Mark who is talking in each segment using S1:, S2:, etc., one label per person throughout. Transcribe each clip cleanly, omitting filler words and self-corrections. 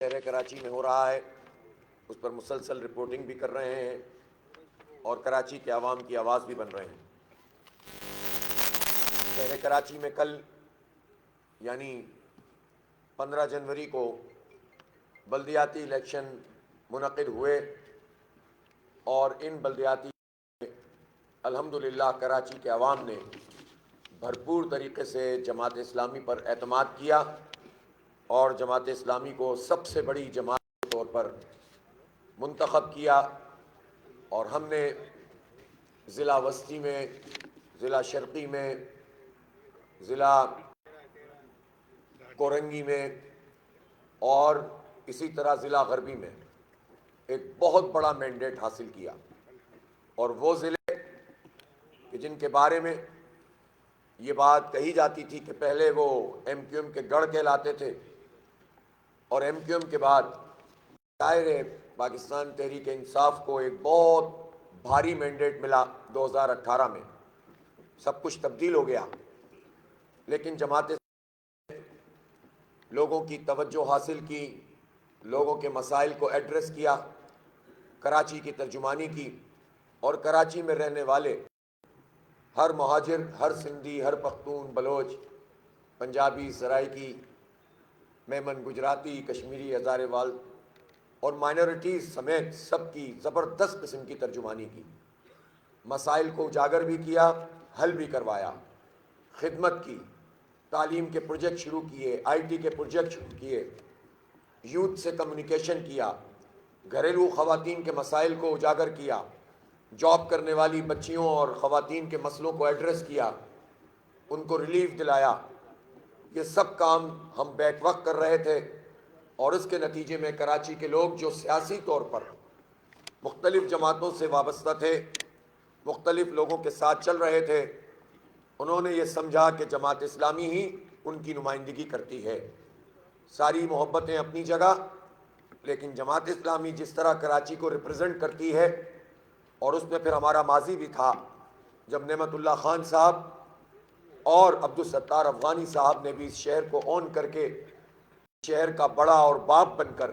S1: شہر کراچی میں ہو رہا ہے اس پر مسلسل رپورٹنگ بھی کر رہے ہیں اور کراچی کے عوام کی آواز بھی بن رہے ہیں۔ شہر کراچی میں کل یعنی 15 جنوری کو بلدیاتی الیکشن منعقد ہوئے اور ان بلدیاتی الحمدللہ کراچی کے عوام نے بھرپور طریقے سے جماعت اسلامی پر اعتماد کیا اور جماعت اسلامی کو سب سے بڑی جماعت کے طور پر منتخب کیا، اور ہم نے ضلع وسطی میں، ضلع شرقی میں، ضلع کورنگی میں اور اسی طرح ضلع غربی میں ایک بہت بڑا مینڈیٹ حاصل کیا، اور وہ ضلع کہ جن کے بارے میں یہ بات کہی جاتی تھی کہ پہلے وہ ایم کیو ایم کے گڑھ کہلاتے تھے اور ایم کیو ایم کے بعد دائرے پاکستان تحریک انصاف کو ایک بہت بھاری مینڈیٹ ملا 2018 میں، سب کچھ تبدیل ہو گیا، لیکن جماعت لوگوں کی توجہ حاصل کی، لوگوں کے مسائل کو ایڈریس کیا، کراچی کی ترجمانی کی، اور کراچی میں رہنے والے ہر مہاجر، ہر سندھی، ہر پختون، بلوچ، پنجابی، سرائکی، میمن، گجراتی، کشمیری، ہزارے وال اور مائنورٹیز سمیت سب کی زبردست قسم کی ترجمانی کی، مسائل کو اجاگر بھی کیا، حل بھی کروایا، خدمت کی، تعلیم کے پروجیکٹ شروع کیے، آئی ٹی کے پروجیکٹ شروع کیے، یوتھ سے کمیونیکیشن کیا، گھریلو خواتین کے مسائل کو اجاگر کیا، جاب کرنے والی بچیوں اور خواتین کے مسئلوں کو ایڈریس کیا، ان کو ریلیف دلایا۔ یہ سب کام ہم بیک وقت کر رہے تھے، اور اس کے نتیجے میں کراچی کے لوگ جو سیاسی طور پر مختلف جماعتوں سے وابستہ تھے، مختلف لوگوں کے ساتھ چل رہے تھے، انہوں نے یہ سمجھا کہ جماعت اسلامی ہی ان کی نمائندگی کرتی ہے۔ ساری محبتیں اپنی جگہ، لیکن جماعت اسلامی جس طرح کراچی کو ریپرزنٹ کرتی ہے، اور اس میں پھر ہمارا ماضی بھی تھا جب نعمت اللہ خان صاحب اور عبدالستار افغانی صاحب نے بھی اس شہر کو اون کر کے شہر کا بڑا اور باپ بن کر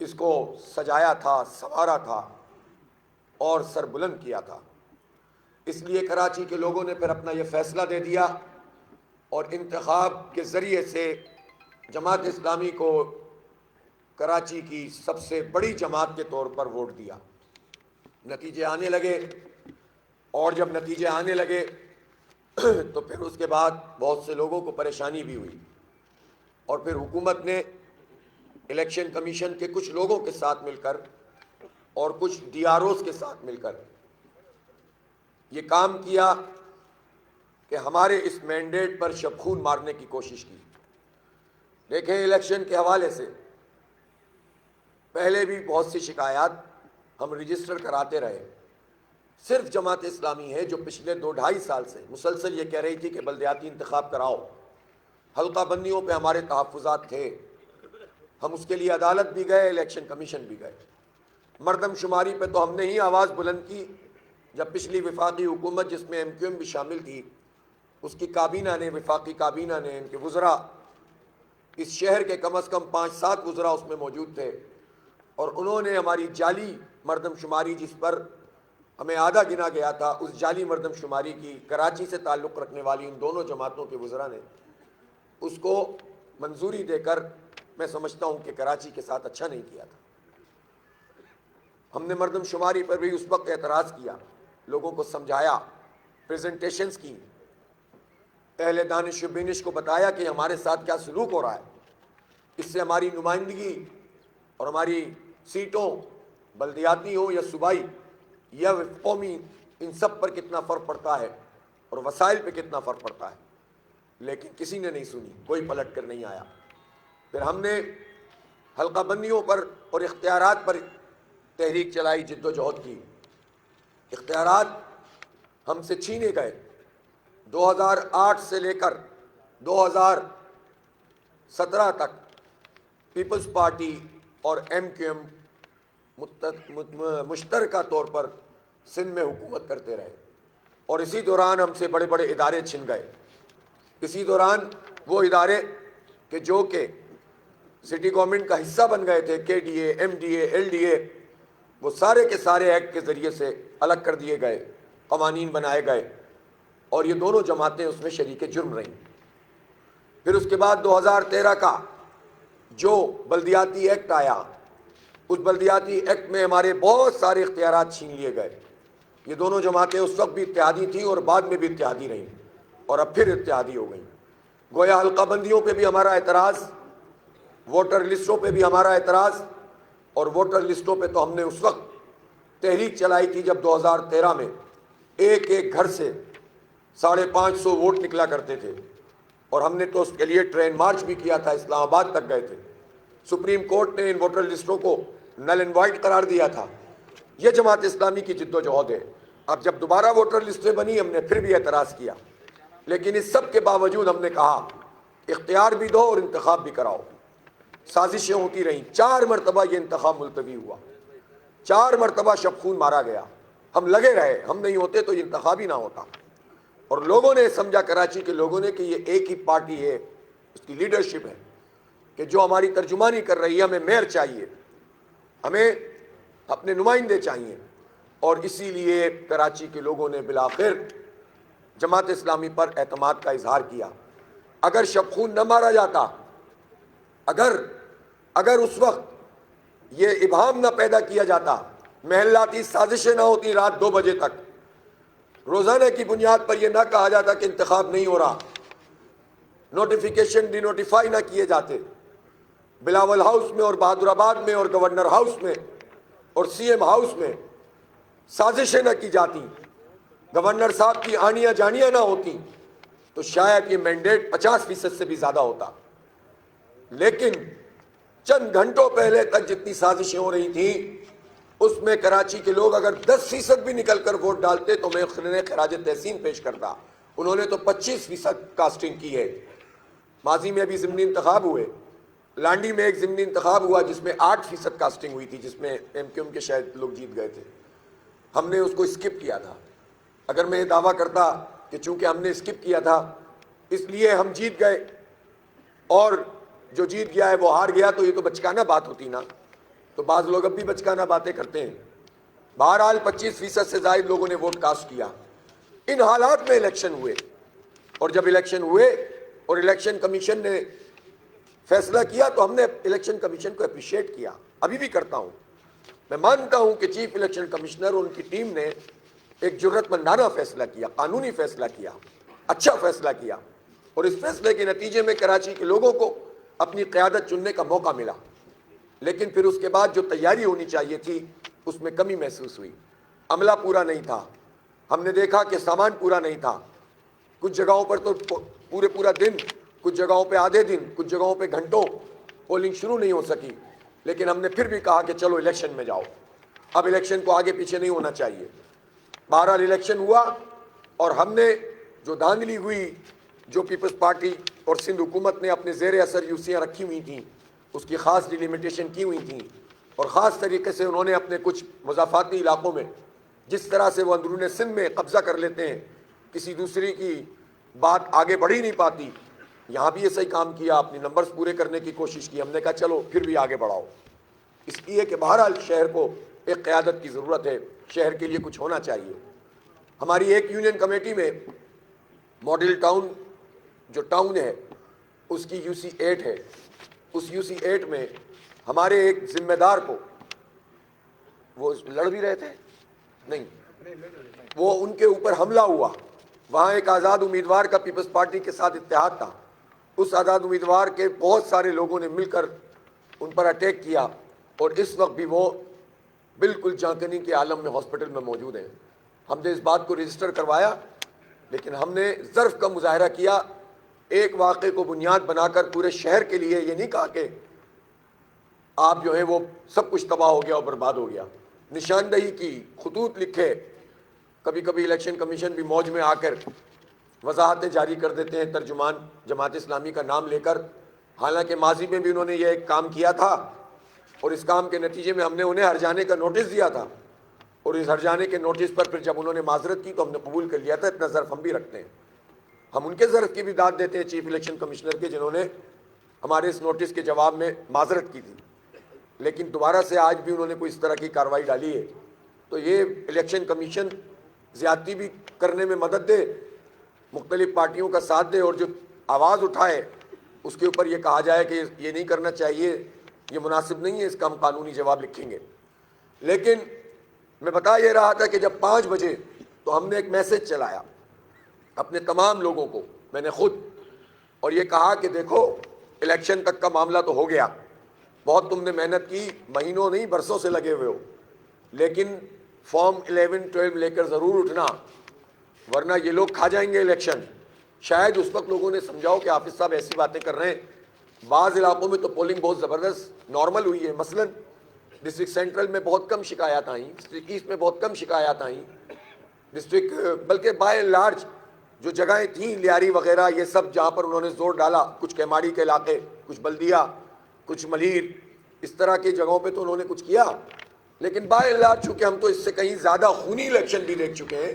S1: اس کو سجایا تھا، سنوارا تھا اور سر بلند کیا تھا۔ اس لیے کراچی کے لوگوں نے پھر اپنا یہ فیصلہ دے دیا اور انتخاب کے ذریعے سے جماعت اسلامی کو کراچی کی سب سے بڑی جماعت کے طور پر ووٹ دیا۔ نتیجے آنے لگے، اور جب نتیجے آنے لگے تو پھر اس کے بعد بہت سے لوگوں کو پریشانی بھی ہوئی، اور پھر حکومت نے الیکشن کمیشن کے کچھ لوگوں کے ساتھ مل کر اور کچھ ڈی آر اوز کے ساتھ مل کر یہ کام کیا کہ ہمارے اس مینڈیٹ پر شبخون مارنے کی کوشش کی۔ دیکھیں، الیکشن کے حوالے سے پہلے بھی بہت سی شکایات ہم رجسٹر کراتے رہے۔ صرف جماعت اسلامی ہے جو پچھلے 2-2.5 سال سے مسلسل یہ کہہ رہی تھی کہ بلدیاتی انتخاب کراؤ۔ حلقہ بندیوں پہ ہمارے تحفظات تھے، ہم اس کے لیے عدالت بھی گئے، الیکشن کمیشن بھی گئے۔ مردم شماری پہ تو ہم نے ہی آواز بلند کی جب پچھلی وفاقی حکومت، جس میں ایم کیو ایم بھی شامل تھی، اس کی کابینہ نے، وفاقی کابینہ نے، ان کے وزراء، اس شہر کے کم از کم 5-7 وزراء اس میں موجود تھے، اور انہوں نے ہماری جعلی مردم شماری، جس پر ہمیں آدھا گنا گیا تھا، اس جعلی مردم شماری کی کراچی سے تعلق رکھنے والی ان دونوں جماعتوں کے وزراء نے اس کو منظوری دے کر، میں سمجھتا ہوں کہ کراچی کے ساتھ اچھا نہیں کیا تھا۔ ہم نے مردم شماری پر بھی اس وقت اعتراض کیا، لوگوں کو سمجھایا، پریزنٹیشنز کی، اہل دانش و بینش کو بتایا کہ ہمارے ساتھ کیا سلوک ہو رہا ہے، اس سے ہماری نمائندگی اور ہماری سیٹوں، بلدیاتی ہوں یا صوبائی یا قومی، ان سب پر کتنا فرق پڑتا ہے اور وسائل پہ کتنا فرق پڑتا ہے۔ لیکن کسی نے نہیں سنی، کوئی پلٹ کر نہیں آیا۔ پھر ہم نے حلقہ بندیوں پر اور اختیارات پر تحریک چلائی، جد و جہد کی۔ اختیارات ہم سے چھینے گئے۔ 2008 سے لے کر 2017 تک پیپلز پارٹی اور ایم کیو ایم مشترکہ طور پر سندھ میں حکومت کرتے رہے، اور اسی دوران ہم سے بڑے بڑے ادارے چھن گئے۔ اسی دوران وہ ادارے کہ جو کہ سٹی گورنمنٹ کا حصہ بن گئے تھے، K D A, M D A, L D A, وہ سارے کے سارے ایکٹ کے ذریعے سے الگ کر دیے گئے، قوانین بنائے گئے، اور یہ دونوں جماعتیں اس میں شریک جرم رہیں۔ پھر اس کے بعد 2013 کا جو بلدیاتی ایکٹ آیا، اس بلدیاتی ایکٹ میں ہمارے بہت سارے اختیارات چھین لیے گئے۔ یہ دونوں جماعتیں اس وقت بھی اتحادی تھیں اور بعد میں بھی اتحادی رہیں، اور اب پھر اتحادی ہو گئیں۔ گویا حلقہ بندیوں پہ بھی ہمارا اعتراض، ووٹر لسٹوں پہ بھی ہمارا اعتراض، اور ووٹر لسٹوں پہ تو ہم نے اس وقت تحریک چلائی تھی جب 2013 میں ایک ایک گھر سے 550 ووٹ نکلا کرتے تھے، اور ہم نے تو اس کے لیے ٹرین مارچ بھی کیا تھا، اسلام آباد تک گئے تھے۔ سپریم کورٹ نے ان ووٹر لسٹوں کو نل اینڈ وائڈ قرار دیا تھا۔ یہ جماعت اسلامی کی جد و جہد ہے۔ اب جب دوبارہ ووٹر لسٹیں بنی، ہم نے پھر بھی اعتراض کیا، لیکن اس سب کے باوجود ہم نے کہا اختیار بھی دو اور انتخاب بھی کراؤ۔ سازشیں ہوتی رہیں، 4 مرتبہ یہ انتخاب ملتوی ہوا، 4 مرتبہ شب خون مارا گیا، ہم لگے رہے، ہم نہیں ہوتے تو یہ انتخاب ہی نہ ہوتا۔ اور لوگوں نے سمجھا، کراچی کے لوگوں نے، کہ یہ ایک ہی پارٹی ہے، اس کی لیڈرشپ ہے کہ جو ہماری ترجمانی کر رہی ہے، ہمیں میئر چاہیے، ہمیں اپنے نمائندے چاہیے، اور اسی لیے کراچی کے لوگوں نے بالآخر جماعت اسلامی پر اعتماد کا اظہار کیا۔ اگر شب خون نہ مارا جاتا، اگر اس وقت یہ ابہام نہ پیدا کیا جاتا، محلاتی سازشیں نہ ہوتی رات 2 بجے تک، روزانہ کی بنیاد پر یہ نہ کہا جاتا کہ انتخاب نہیں ہو رہا، نوٹیفیکیشن ڈی نوٹیفائی نہ کیے جاتے، بلاول ہاؤس میں اور بہادر آباد میں اور گورنر ہاؤس میں اور سی ایم ہاؤس میں سازشیں نہ کی جاتی، گورنر صاحب کی آنیاں جانیاں نہ ہوتی، تو شاید یہ مینڈیٹ 50% سے بھی زیادہ ہوتا۔ لیکن چند گھنٹوں پہلے تک جتنی سازشیں ہو رہی تھیں، اس میں کراچی کے لوگ اگر 10% بھی نکل کر ووٹ ڈالتے تو میں خراج تحسین پیش کرتا۔ انہوں نے تو 25% کاسٹنگ کی ہے۔ ماضی میں ابھی ضمنی انتخاب ہوئے، لانڈی میں ایک ضمنی انتخاب ہوا جس میں 8% کاسٹنگ ہوئی تھی، جس میں ایم کیو ایم کے شاید لوگ جیت گئے تھے، ہم نے اس کو اسکپ کیا تھا۔ اگر میں یہ دعویٰ کرتا کہ چونکہ ہم نے اسکپ کیا تھا اس لیے ہم جیت گئے اور جو جیت گیا ہے وہ ہار گیا، تو یہ تو بچکانہ بات ہوتی نا، تو بعض لوگ اب بھی بچکانہ باتیں کرتے ہیں۔ بہرحال 25% سے زائد لوگوں نے ووٹ کاسٹ کیا۔ ان حالات میں الیکشن ہوئے، اور جب الیکشن ہوئے اور الیکشن کمیشن نے فیصلہ کیا تو ہم نے الیکشن کمیشن کو اپریشیٹ کیا، ابھی بھی کرتا ہوں۔ میں مانتا ہوں کہ چیف الیکشن کمشنر اور ان کی ٹیم نے ایک جرات مندانہ فیصلہ کیا، قانونی فیصلہ کیا، اچھا فیصلہ کیا، اور اس فیصلے کے نتیجے میں کراچی کے لوگوں کو اپنی قیادت چننے کا موقع ملا۔ لیکن پھر اس کے بعد جو تیاری ہونی چاہیے تھی اس میں کمی محسوس ہوئی، عملہ پورا نہیں تھا، ہم نے دیکھا کہ سامان پورا نہیں تھا، کچھ جگہوں پر تو پورا دن، کچھ جگہوں پہ آدھے دن، کچھ جگہوں پہ گھنٹوں پولنگ شروع نہیں ہو سکی۔ لیکن ہم نے پھر بھی کہا کہ چلو الیکشن میں جاؤ، اب الیکشن کو آگے پیچھے نہیں ہونا چاہیے۔ بہرحال الیکشن ہوا، اور ہم نے جو دھاندلی ہوئی، جو پیپلز پارٹی اور سندھ حکومت نے اپنے زیر اثر یوسیاں رکھی ہوئی تھیں، اس کی خاص ڈیلیمیٹیشن کی ہوئی تھیں، اور خاص طریقے سے انہوں نے اپنے کچھ مضافاتی علاقوں میں جس طرح سے وہ اندرون سندھ میں قبضہ کر لیتے ہیں، کسی دوسری کی بات آگے بڑھ ہی نہیں پاتی، یہاں بھی ایسا ہی کام کیا، اپنے نمبرز پورے کرنے کی کوشش کی۔ ہم نے کہا چلو پھر بھی آگے بڑھاؤ، اس لیے کہ بہرحال شہر کو ایک قیادت کی ضرورت ہے، شہر کے لیے کچھ ہونا چاہیے۔ ہماری ایک یونین کمیٹی میں ماڈل ٹاؤن جو ٹاؤن ہے اس کی UC8 ہے، اس UC8 میں ہمارے ایک ذمہ دار کو، وہ لڑ بھی رہے تھے نہیں، وہ ان کے اوپر حملہ ہوا۔ وہاں ایک آزاد امیدوار کا پیپلز پارٹی کے ساتھ اتحاد تھا، اس آزاد امیدوار کے بہت سارے لوگوں نے مل کر ان پر اٹیک کیا، اور اس وقت بھی وہ بالکل جانکنی کے عالم میں ہاسپٹل میں موجود ہیں۔ ہم نے اس بات کو رجسٹر کروایا، لیکن ہم نے ظرف کا مظاہرہ کیا، ایک واقعے کو بنیاد بنا کر پورے شہر کے لیے یہ نہیں کہا کہ آپ جو ہیں وہ سب کچھ تباہ ہو گیا اور برباد ہو گیا۔ نشاندہی کی، خطوط لکھے، کبھی کبھی الیکشن کمیشن بھی موج میں آ کر وضاحتیں جاری کر دیتے ہیں ترجمان جماعت اسلامی کا نام لے کر، حالانکہ ماضی میں بھی انہوں نے یہ ایک کام کیا تھا، اور اس کام کے نتیجے میں ہم نے انہیں ہرجانے کا نوٹس دیا تھا، اور اس ہرجانے کے نوٹس پر پھر جب انہوں نے معذرت کی تو ہم نے قبول کر لیا تھا۔ اتنا ظرف ہم بھی رکھتے ہیں، ہم ان کے ظرف کی بھی داد دیتے ہیں چیف الیکشن کمشنر کے، جنہوں نے ہمارے اس نوٹس کے جواب میں معذرت کی تھی، لیکن دوبارہ سے آج بھی انہوں نے کوئی اس طرح کی کارروائی ڈالی ہے تو یہ الیکشن کمیشن زیادتی بھی کرنے میں مدد دے، مختلف پارٹیوں کا ساتھ دے، اور جو آواز اٹھائے اس کے اوپر یہ کہا جائے کہ یہ نہیں کرنا چاہیے، یہ مناسب نہیں ہے، اس کا ہم قانونی جواب لکھیں گے۔ لیکن میں بتا یہ رہا تھا کہ جب 5 بجے تو ہم نے ایک میسج چلایا اپنے تمام لوگوں کو، میں نے خود، اور یہ کہا کہ دیکھو الیکشن تک کا معاملہ تو ہو گیا، بہت تم نے محنت کی، مہینوں نہیں برسوں سے لگے ہوئے ہو، لیکن فارم 11 12 لے کر ضرور اٹھنا، ورنہ یہ لوگ کھا جائیں گے الیکشن۔ شاید اس وقت لوگوں نے سمجھاؤ کہ حافظ صاحب ایسی باتیں کر رہے ہیں، بعض علاقوں میں تو پولنگ بہت زبردست نارمل ہوئی ہے، مثلا ڈسٹرکٹ سینٹرل میں بہت کم شکایات آئیں، ڈسٹرکٹ ایسٹ میں بہت کم شکایات آئیں، ڈسٹرکٹ بلکہ بائی اینڈ لارج جو جگہیں تھیں لیاری وغیرہ یہ سب جہاں پر انہوں نے زور ڈالا، کچھ کیماڑی کے علاقے، کچھ بلدیہ، کچھ ملیر، اس طرح کی جگہوں پہ تو انہوں نے کچھ کیا، لیکن بائی اینڈ لارج چونکہ ہم تو اس سے کہیں زیادہ خونی الیکشن بھی دیکھ چکے ہیں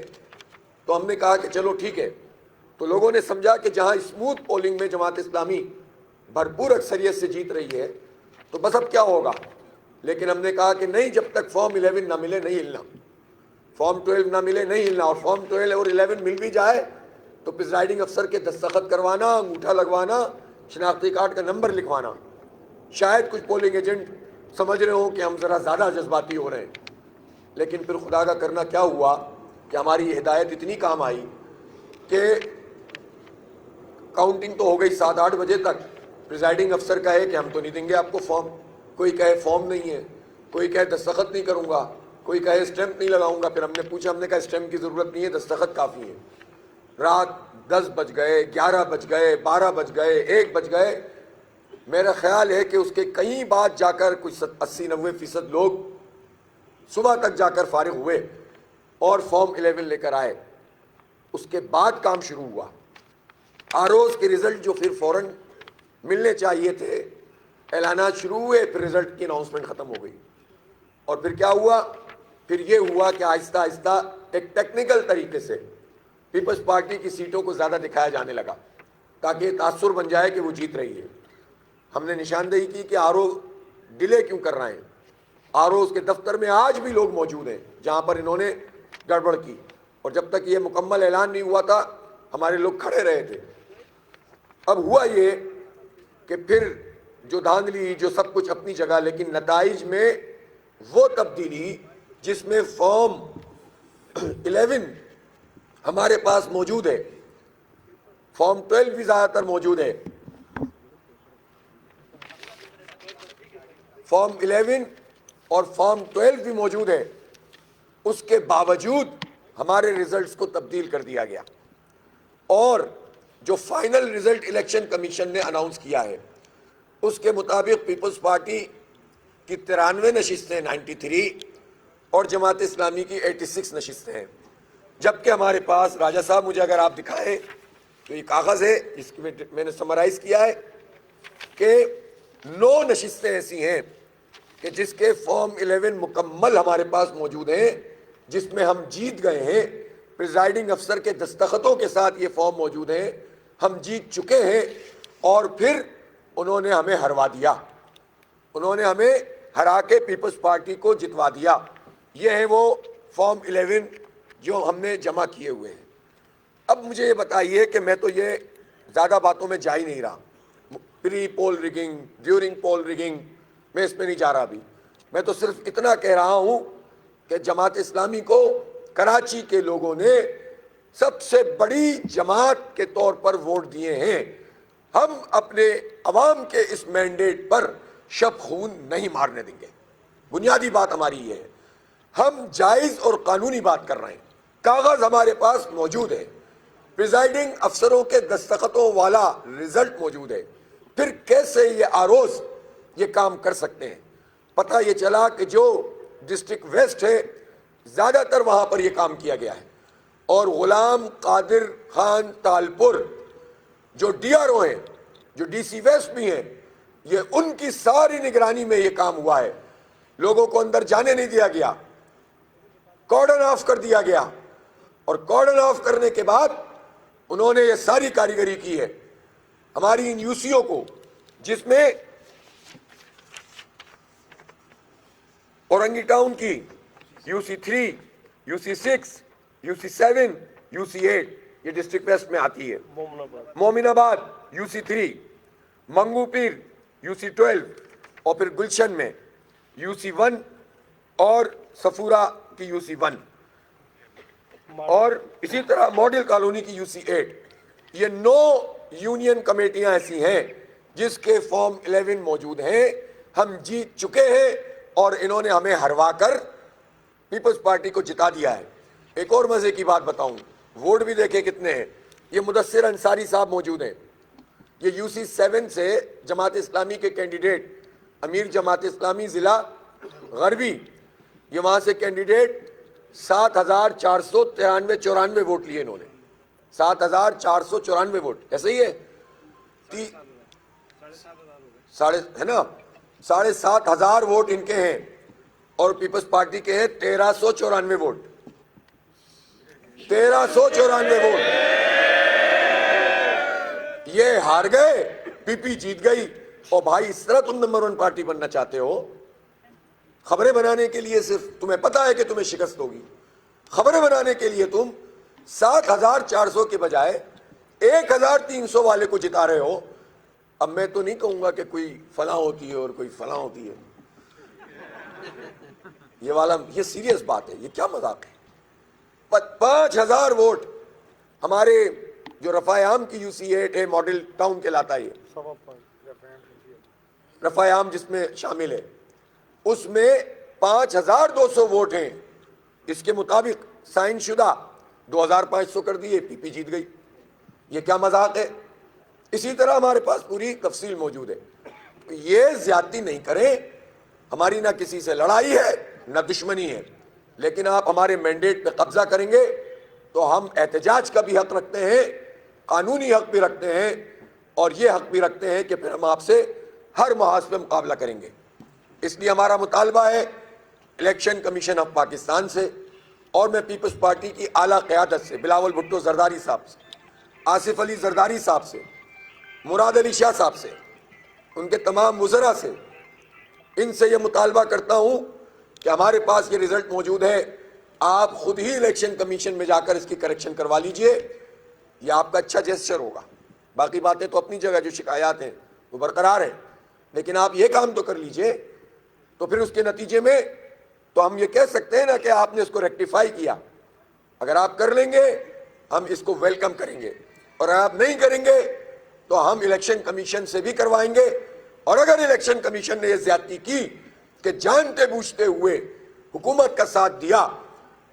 S1: تو ہم نے کہا کہ چلو ٹھیک ہے۔ تو لوگوں نے سمجھا کہ جہاں اسموتھ پولنگ میں جماعت اسلامی بھرپور اکثریت سے جیت رہی ہے تو بس اب کیا ہوگا، لیکن ہم نے کہا کہ نہیں، جب تک فارم 11 نہ ملے نہیں ہلنا، فارم 12 نہ ملے نہیں ہلنا، اور فارم 12 اور 11 مل بھی جائے تو پریزائڈنگ افسر کے دستخط کروانا، انگوٹھا لگوانا، شناختی کارڈ کا نمبر لکھوانا۔ شاید کچھ پولنگ ایجنٹ سمجھ رہے ہوں کہ ہم ذرا زیادہ جذباتی ہو رہے ہیں، لیکن پھر خدا کا کرنا کیا ہوا کہ ہماری یہ ہدایت اتنی کام آئی کہ کاؤنٹنگ تو ہو گئی 7-8 بجے تک، پریزائڈنگ افسر کہے کہ ہم تو نہیں دیں گے آپ کو فارم، کوئی کہے فارم نہیں ہے، کوئی کہے دستخط نہیں کروں گا، کوئی کہے اسٹیمپ نہیں لگاؤں گا۔ پھر ہم نے پوچھا، ہم نے کہا اسٹیمپ کی ضرورت نہیں ہے، دستخط کافی ہے۔ رات 10 بج گئے، 11 بج گئے، 12 بج گئے، 1 بج گئے۔ میرا خیال ہے کہ اس کے کئی بعد جا کر کچھ 80-90% لوگ صبح تک جا کر فارغ ہوئے اور فارم 11 لے کر آئے۔ اس کے بعد کام شروع ہوا، آروز کے رزلٹ جو پھر فوراً ملنے چاہیے تھے، اعلانات شروع ہوئے، پھر رزلٹ کی اناؤنسمنٹ ختم ہو گئی۔ اور پھر کیا ہوا؟ پھر یہ ہوا کہ آہستہ آہستہ ایک ٹیکنیکل طریقے سے پیپلز پارٹی کی سیٹوں کو زیادہ دکھایا جانے لگا تاکہ یہ تاثر بن جائے کہ وہ جیت رہی ہے۔ ہم نے نشاندہی کی کہ آر او ڈیلے کیوں کر رہے ہیں، آر اوز کے دفتر میں آج بھی لوگ موجود ہیں جہاں پر انہوں نے گڑبڑ کی، اور جب تک یہ مکمل اعلان نہیں ہوا تھا ہمارے لوگ کھڑے رہے تھے۔ اب ہوا یہ کہ پھر جو دھاندلی، جو سب کچھ اپنی جگہ، لیکن نتائج میں وہ تبدیلی جس میں فارم 11 ہمارے پاس موجود ہے، فارم 12 بھی زیادہ تر موجود ہے، فارم 11 اور فارم 12 بھی موجود ہے، اس کے باوجود ہمارے ریزلٹس کو تبدیل کر دیا گیا، اور جو فائنل ریزلٹ الیکشن کمیشن نے اناؤنس کیا ہے اس کے مطابق پیپلز پارٹی کی 93 نشستیں 93 اور جماعت اسلامی کی 86 نشستیں ہیں، جبکہ ہمارے پاس، راجہ صاحب مجھے اگر آپ دکھائیں تو یہ کاغذ ہے جس میں میں نے سمرائز کیا ہے کہ 9 نشستیں ایسی ہیں کہ جس کے فارم 11 مکمل ہمارے پاس موجود ہیں، جس میں ہم جیت گئے ہیں، پریزائڈنگ افسر کے دستخطوں کے ساتھ یہ فارم موجود ہیں، ہم جیت چکے ہیں، اور پھر انہوں نے ہمیں ہروا دیا، انہوں نے ہمیں ہرا کے پیپلز پارٹی کو جتوا دیا۔ یہ ہیں وہ فارم 11 جو ہم نے جمع کیے ہوئے ہیں۔ اب مجھے یہ بتائیے کہ میں تو یہ زیادہ باتوں میں جا ہی نہیں رہا، پری پول ریگنگ، ڈیورنگ پول ریگنگ، میں اس میں نہیں جا رہا ابھی، میں تو صرف اتنا کہہ رہا ہوں کہ جماعت اسلامی کو کراچی کے لوگوں نے سب سے بڑی جماعت کے طور پر ووٹ دیے ہیں۔ ہم اپنے عوام کے اس مینڈیٹ پر شب خون نہیں مارنے دیں گے، بنیادی بات ہماری یہ ہے۔ ہم جائز اور قانونی بات کر رہے ہیں، کاغذ ہمارے پاس موجود ہے، پریزائڈنگ افسروں کے دستخطوں والا رزلٹ موجود ہے، پھر کیسے یہ آروز یہ کام کر سکتے ہیں؟ پتہ یہ چلا کہ جو ڈسٹرکٹ ویسٹ ہے زیادہ تر وہاں پر یہ کام کیا گیا ہے، اور غلام قادر خان تالپور جو ڈی آر او ہیں، جو ڈی سی ویسٹ بھی ہیں، یہ ان کی ساری نگرانی میں یہ کام ہوا ہے۔ لوگوں کو اندر جانے نہیں دیا گیا، کارڈن آف کر دیا گیا، اور کارڈن آف کرنے کے بعد انہوں نے یہ ساری کاریگری کی ہے۔ ہماری ان یوسیوں کو جس میں اورنگی ٹاؤن کی UC3 UC6 UC7 UC8 یہ ڈسٹرکٹ ویسٹ میں آتی ہے. مومن آباد UC3 منگو پیر UC12 اور پھر گلشن میں UC1 اور سفورہ کی UC1 اور اسی طرح ماڈل کالونی کی UC8. یہ 9 یونین کمیٹیاں ایسی ہیں جس کے فارم 11 موجود ہیں. ہم جیت چکے ہیں اور انہوں نے ہمیں ہروا کر پیپلز پارٹی کو جتا دیا ہے. ایک اور مزے کی بات بتاؤں, ووٹ بھی دیکھیں کتنے ہیں. یہ مدثر انصاری صاحب موجود ہیں, یہ UC7 سے جماعت اسلامی کے کینڈیڈیٹ, امیر جماعت اسلامی ضلع غربی, یہ وہاں سے کینڈیڈیٹ 7,494 ووٹ لیے انہوں نے. 7,494 ووٹ, ایسا ہی ہے ہے نا, 7,500 ووٹ ان کے ہیں اور پیپلز پارٹی کے ہیں 1,394 ووٹ. 1,394 ووٹ. یہ ہار گئے, پی پی جیت گئی. اور بھائی اس طرح تم نمبر 1 پارٹی بننا چاہتے ہو؟ خبریں بنانے کے لیے صرف تمہیں پتا ہے کہ تمہیں شکست ہوگی. خبریں بنانے کے لیے تم 7,400 کے بجائے 1,300 والے کو جتا رہے ہو. اب میں تو نہیں کہوں گا کہ کوئی فلاں ہوتی ہے اور کوئی فلاں ہوتی ہے. یہ سیریس بات ہے, یہ کیا مذاق ہے. 5,000 ووٹ ہمارے جو رفاع عام کی UC8 ہے, ماڈل ٹاؤن کہلاتا ہے, یہ رفاع عام جس میں شامل ہے, اس میں 5,200 ووٹ ہیں. اس کے مطابق سائن شدہ 2,500 کر دیے, پی پی جیت گئی. یہ کیا مذاق ہے. اسی طرح ہمارے پاس پوری تفصیل موجود ہے. یہ زیادتی نہیں کریں. ہماری نہ کسی سے لڑائی ہے نہ دشمنی ہے, لیکن آپ ہمارے مینڈیٹ پہ قبضہ کریں گے تو ہم احتجاج کا بھی حق رکھتے ہیں, قانونی حق بھی رکھتے ہیں, اور یہ حق بھی رکھتے ہیں کہ پھر ہم آپ سے ہر محاذ پہ مقابلہ کریں گے. اس لیے ہمارا مطالبہ ہے الیکشن کمیشن آف پاکستان سے, اور میں پیپلز پارٹی کی اعلیٰ قیادت سے, بلاول بھٹو زرداری صاحب سے, آصف علی زرداری صاحب سے, مراد علی شاہ صاحب سے, ان کے تمام وزراء سے, ان سے یہ مطالبہ کرتا ہوں کہ ہمارے پاس یہ رزلٹ موجود ہے, آپ خود ہی الیکشن کمیشن میں جا کر اس کی کریکشن کروا لیجئے. یہ آپ کا اچھا جیسچر ہوگا. باقی باتیں تو اپنی جگہ جو شکایات ہیں وہ برقرار ہیں, لیکن آپ یہ کام تو کر لیجئے. تو پھر اس کے نتیجے میں تو ہم یہ کہہ سکتے ہیں نا کہ آپ نے اس کو ریکٹیفائی کیا. اگر آپ کر لیں گے ہم اس کو ویلکم کریں گے, اور اگر آپ نہیں کریں گے تو ہم الیکشن کمیشن سے بھی کروائیں گے. اور اگر الیکشن کمیشن نے یہ زیادتی کی کہ جانتے بوجھتے ہوئے حکومت کا ساتھ دیا,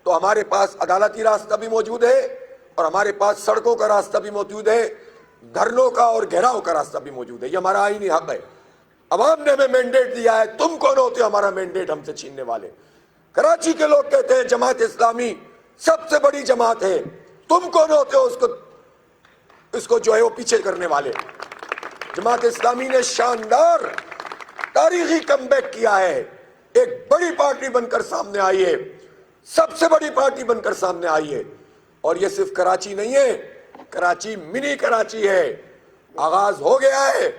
S1: تو ہمارے پاس عدالتی راستہ بھی موجود ہے, اور ہمارے پاس سڑکوں کا راستہ بھی موجود ہے, دھرنوں کا اور گھیراؤ کا راستہ بھی موجود ہے. یہ ہمارا آئینی حق ہے. عوام نے ہمیں مینڈیٹ دیا ہے, تم کون ہوتے ہو ہمارا مینڈیٹ ہم سے چھیننے والے؟ کراچی کے لوگ کہتے ہیں جماعت اسلامی سب سے بڑی جماعت ہے, تم کون ہوتے ہو اس کو جو ہے وہ پیچھے کرنے والے؟ جماعت اسلامی نے شاندار تاریخی کم بیک کیا ہے, ایک بڑی پارٹی بن کر سامنے آئی ہے, سب سے بڑی پارٹی بن کر سامنے آئی ہے. اور یہ صرف کراچی نہیں ہے, کراچی منی کراچی ہے. آغاز ہو گیا ہے,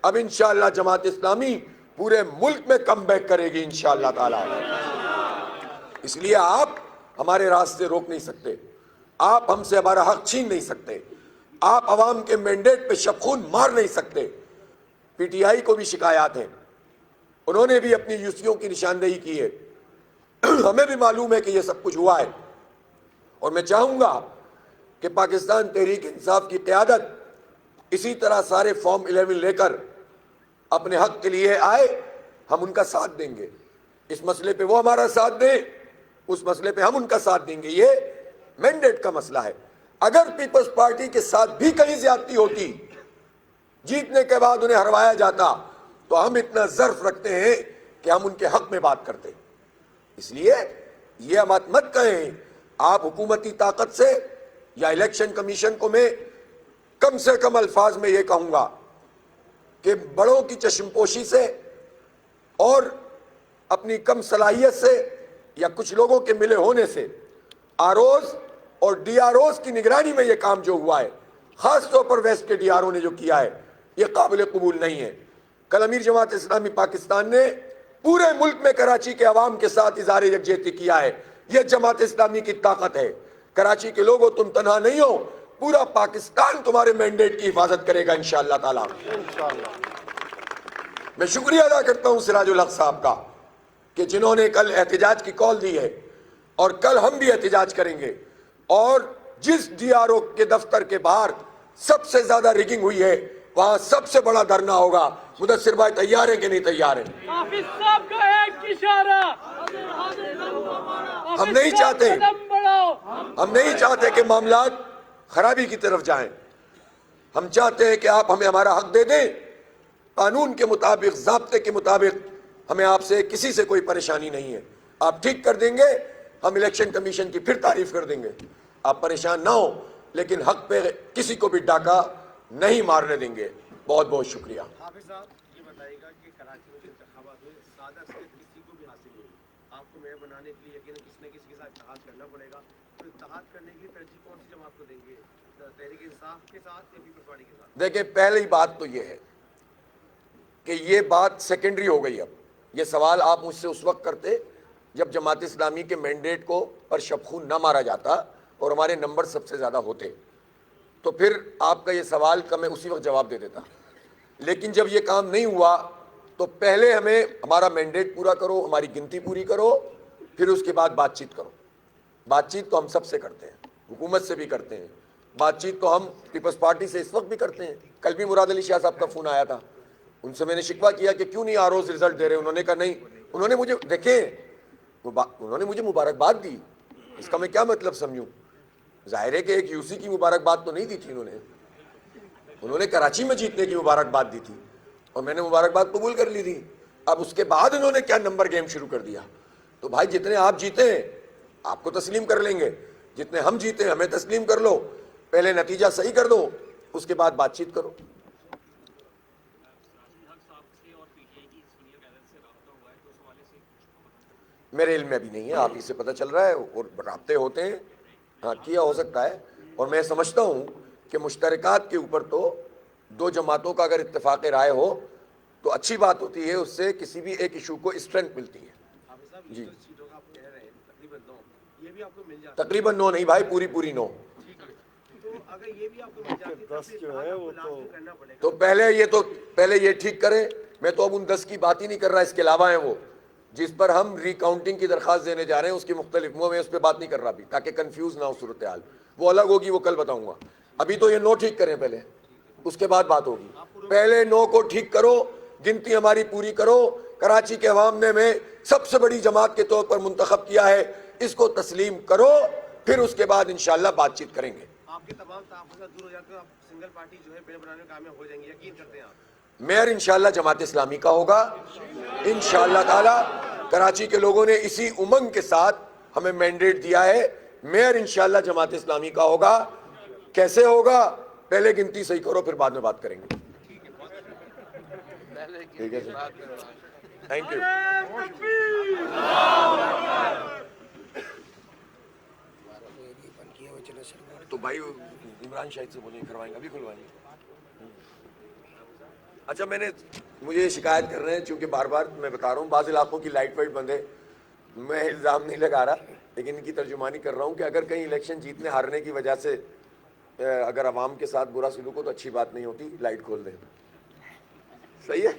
S1: اب انشاءاللہ جماعت اسلامی پورے ملک میں کم بیک کرے گی انشاءاللہ تعالی. اس لیے آپ ہمارے راستے روک نہیں سکتے, آپ ہم سے ہمارا حق چھین نہیں سکتے, آپ عوام کے مینڈیٹ پہ شبخون مار نہیں سکتے. پی ٹی آئی کو بھی شکایات ہیں, انہوں نے بھی اپنی یوسیوں کی نشاندہی کی ہے. ہمیں بھی معلوم ہے کہ یہ سب کچھ ہوا ہے, اور میں چاہوں گا کہ پاکستان تحریک انصاف کی قیادت اسی طرح سارے فارم 11 لے کر اپنے حق کے لیے آئے. ہم ان کا ساتھ دیں گے. اس مسئلے پہ وہ ہمارا ساتھ دیں, اس مسئلے پہ ہم ان کا ساتھ دیں گے. یہ مینڈیٹ کا مسئلہ ہے. اگر پیپلز پارٹی کے ساتھ بھی کہیں زیادتی ہوتی, جیتنے کے بعد انہیں ہروایا جاتا, تو ہم اتنا ظرف رکھتے ہیں کہ ہم ان کے حق میں بات کرتے. اس لیے یہ مت کہیں. آپ حکومتی طاقت سے یا الیکشن کمیشن کو میں کم سے کم الفاظ میں یہ کہوں گا کہ بڑوں کی چشم پوشی سے اور اپنی کم صلاحیت سے یا کچھ لوگوں کے ملے ہونے سے آروز اور ڈی آروز کی نگرانی میں یہ کام جو ہوا ہے, خاص طور پر ویسٹ کے ڈی آرو نے جو کیا ہے, یہ قابل قبول نہیں ہے. کل امیر جماعت اسلامی پاکستان نے پورے ملک میں کراچی کے عوام کے ساتھ اظہار یکجہتی کیا ہے. یہ جماعت اسلامی کی طاقت ہے. کراچی کے لوگوں تم تنہا نہیں ہو, پورا پاکستان تمہارے مینڈیٹ کی حفاظت کرے گا انشاءاللہ تعالی. میں شکریہ ادا کرتا ہوں سراج الحق صاحب کا کہ جنہوں نے کل احتجاج کی کال دی ہے, اور کل ہم بھی احتجاج کریں گے. اور جس ڈی آر او کے دفتر کے باہر سب سے زیادہ ریگنگ ہوئی ہے وہاں سب سے بڑا دھرنا ہوگا. مدثر بھائی تیار ہیں کہ نہیں تیار ہیں؟
S2: حافظ صاحب کا ایک اشارہ.
S1: ہم نہیں چاہتے کہ معاملات خرابی کی طرف جائیں. ہم چاہتے ہیں کہ آپ ہمیں ہمارا حق دے دیں. قانون کے مطابق, ضابطے کے مطابق ہمیں آپ سے کسی سے کوئی پریشانی نہیں ہے. آپ ٹھیک کر دیں گے, ہم الیکشن کمیشن کی پھر تعریف کر دیں گے. آپ پریشان نہ ہو, لیکن حق پہ کسی کو بھی ڈاکہ نہیں مارنے دیں گے. بہت بہت شکریہ.
S3: حافظ صاحب یہ بتائیے گا کہ کراچی میں جو انتخابات ہوئے سادہ اکثریت کسی کو بھی حاصل ہوئی, آپ کو میئر بنانے کے لیے یقیناً کسی نہ کسی کے ساتھ اتحاد کرنا پڑے گا. تو اتحاد کرنے کی ترجیح کون سی جماعت کو دیں گے, تحریک انصاف کے ساتھ یا پیپلز پارٹی کے ساتھ؟
S1: دیکھیں, پہلی بات تو یہ ہے کہ یہ بات سیکنڈری ہو گئی. اب یہ سوال آپ مجھ سے اس وقت کرتے جب جماعت اسلامی کے مینڈیٹ کو پر شبخون نہ مارا جاتا اور ہمارے نمبر سب سے زیادہ ہوتے, تو پھر آپ کا یہ سوال کا میں اسی وقت جواب دے دیتا. لیکن جب یہ کام نہیں ہوا تو پہلے ہمیں ہمارا مینڈیٹ پورا کرو, ہماری گنتی پوری کرو, پھر اس کے بعد بات چیت کرو. بات چیت تو ہم سب سے کرتے ہیں, حکومت سے بھی کرتے ہیں. بات چیت تو ہم پیپلز پارٹی سے اس وقت بھی کرتے ہیں. کل بھی مراد علی شاہ صاحب کا فون آیا تھا, ان سے میں نے شکوہ کیا کہ کیوں نہیں آروز رزلٹ دے رہے. انہوں نے کہا نہیں, انہوں نے مجھے دیکھیں انہوں نے مجھے مبارکباد دی. اس کا میں کیا مطلب سمجھوں؟ ظاہر ہے کہ ایک یو سی کی مبارکباد تو نہیں دی تھی انہوں نے کراچی میں جیتنے کی مبارکباد دی تھی, اور میں نے مبارکباد قبول کر لی تھی. اب اس کے بعد انہوں نے کیا نمبر گیم شروع کر دیا. تو بھائی جتنے آپ جیتے ہیں آپ کو تسلیم کر لیں گے, جتنے ہم جیتے ہیں ہمیں تسلیم کر لو. پہلے نتیجہ صحیح کر دو, اس کے بعد بات چیت کرو. میرے علم میں بھی نہیں ہے, آپ ہی سے پتہ چل رہا ہے, اور رابطے ہوتے ہیں. ہاں کیا ہو سکتا ہے, اور میں سمجھتا ہوں کہ مشترکات کے اوپر تو دو جماعتوں کا اگر اتفاق رائے ہو تو اچھی بات ہوتی ہے, اس سے کسی بھی ایک ایشو کو اسٹرینتھ ملتی ہے. جی تقریباً 9 نہیں بھائی, پوری 9. تو پہلے یہ ٹھیک کریں. میں تو اب ان 10 کی بات ہی نہیں کر رہا, اس کے علاوہ ہیں وہ جس پر ہم ری کاؤنٹنگ کی درخواست دینے جا رہے ہیں, اس کی مختلف میں اس پہ بات نہیں کر رہا ابھی, تاکہ کنفیوز نہ ہو صورتحال. وہ الگ ہوگی, وہ کل بتاؤں گا. ابھی تو یہ 9 ٹھیک کریں پہلے, اس کے بعد بات ہوگی. پہلے 9 کو ٹھیک کرو, گنتی ہماری پوری کرو. کراچی کے عوام نے میں سب سے بڑی جماعت کے طور پر منتخب کیا ہے, اس کو تسلیم کرو, پھر اس کے بعد انشاءاللہ بات چیت کریں گے.
S3: آپ کے تمام تحفظات دور ہو جاتے ہیں, آپ سنگل پارٹی جو ہے میئر بنانے میں کامیاب ہو جائیں گے, یقین کرتے ہیں آپ؟
S1: میئر انشاءاللہ جماعت اسلامی کا ہوگا انشاءاللہ تعالی. کراچی کے لوگوں نے اسی امنگ کے ساتھ ہمیں مینڈیٹ دیا ہے. میئر انشاءاللہ جماعت اسلامی کا ہوگا. کیسے ہوگا, پہلے گنتی صحیح کرو, پھر بعد میں بات کریں گے. ٹھیک ہے سر, تھینک یو. تو بھائی عمران شاہد سے بولیں کروائیں گے, ابھی کھلوائیں گے. اچھا, مجھے یہ شکایت کر رہے ہیں, چونکہ بار بار میں بتا رہا ہوں بعض علاقوں کی لائٹ وائٹ بند ہے. میں الزام نہیں لگا رہا, لیکن ان کی ترجمانی کر رہا ہوں کہ اگر کہیں الیکشن جیتنے ہارنے کی وجہ سے اگر عوام کے ساتھ برا سلوک ہو تو اچھی بات نہیں ہوتی, لائٹ کھول دیں. صحیح ہے,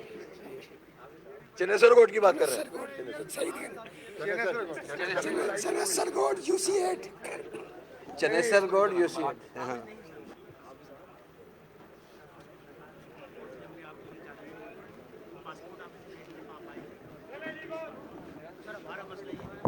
S1: چنیسر گوٹ کی بات کر رہے ہیں. Chanesar Goth U C 8,
S4: Chanesar Goth U C.
S2: Sir ہمارا مسئلہ یہ